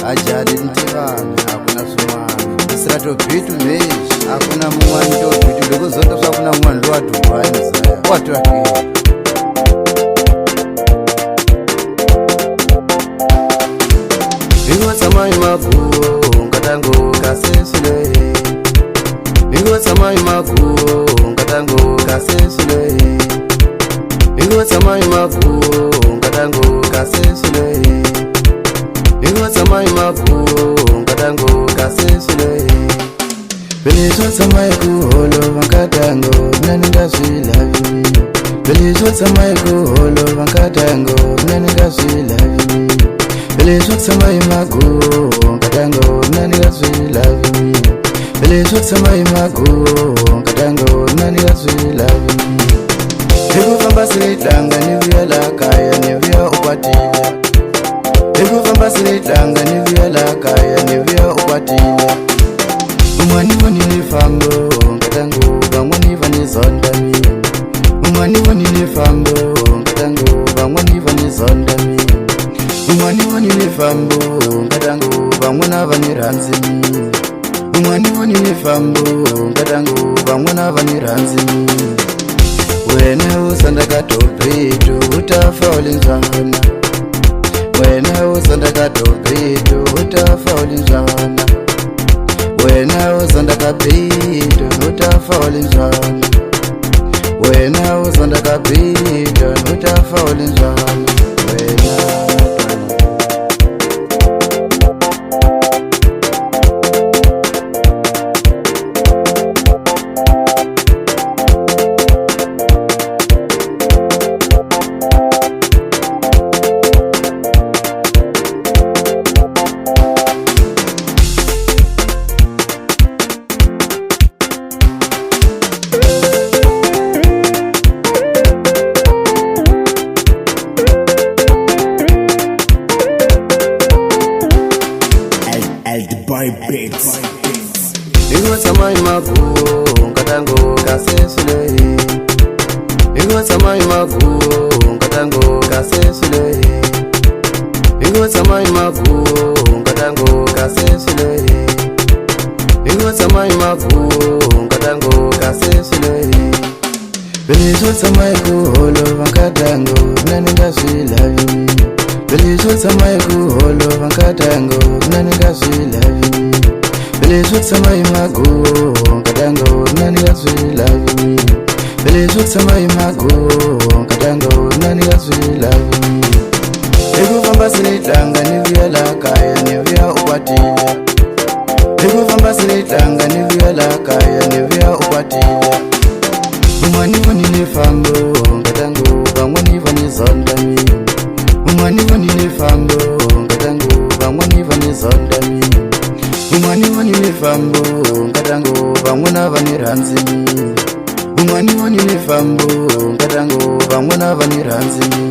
ajali ntivana hakuna swin'wana misirato bitu meshi hakuna mun'wana to bitu loko zonta swa kuna mun'wana lowa Dubai mzaya wa twakela Bingo tsamai mabuo ngatango kasesule Bingo tsamai mabuo ngatango kasesule Bingo tsamai mabuo ngatango kasesule Bingo tsamai mabuo ngatango kasesule Belizo tsamai kuholo vankatango nani ngaswila vi Belizo tsamai kuholo vankatango nani ngaswila vi Belizo tsamai mabuo ngatango nani ngaswila vi Belizo tsamai mabuo ngatango nani ngaswila vi Ekufamba silitanga nivuya la kaya nivuya ukwatile Ekufamba silitanga nivuya la kaya nivuya ukwatile Umwani wani nifambo ngatango bangwani vani zonda mi Umwani wani nifambo ngatango bangwani vani zonda mi Umwani wani nifambo ngatango bangwana vani ranzi mi Umwani wani nifambo ngatango bangwana vani ranzi mi Wena usandaka topetu utafa ulinzwana Wena usandaka topetu utafa ulinzwana Wena usandaka petu utafa ulinzwana Wena usandaka petu utafa ulinzwana Wena Bingo tsamai mabuo ngatango kasesule Bingo tsamai mabuo ngatango kasesule Bingo tsamai mabuo ngatango kasesule Bingo tsamai mabuo ngatango kasesule Belizo tsamai kuholo vankatango nani ngaswila vi Belizo tsamai kuholo vankatango nani ngaswila vi Belizo tsamai mabuo ngatango nani ngaswila vi Belizo tsamai mabuo ngatango nani ngaswila vi Ekufamba silitanga nivuya la kaya nivuya ukwatile Ekufamba silitanga nivuya la kaya nivuya ukwatile Umwani wani nifambo ngatango bangwani vani zonda mi Umwani wani nifambo ngatango bangwani vani zonda mi Umwani wani nifambo ngatango bangwana vani ranzi mi Umwani wani nifambo ngatango bangwana vani ranzi mi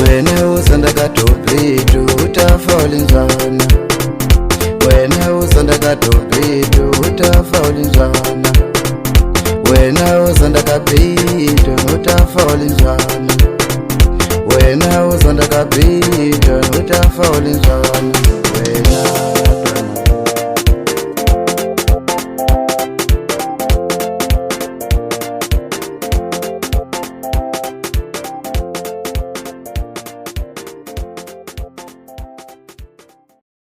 Wena usandaka topetu utafa ulinzwana Wena usandaka topetu utafa ulinzwana Wena usandaka petu utafa ulinzwana Wena usandaka petu utafa ulinzwana Wena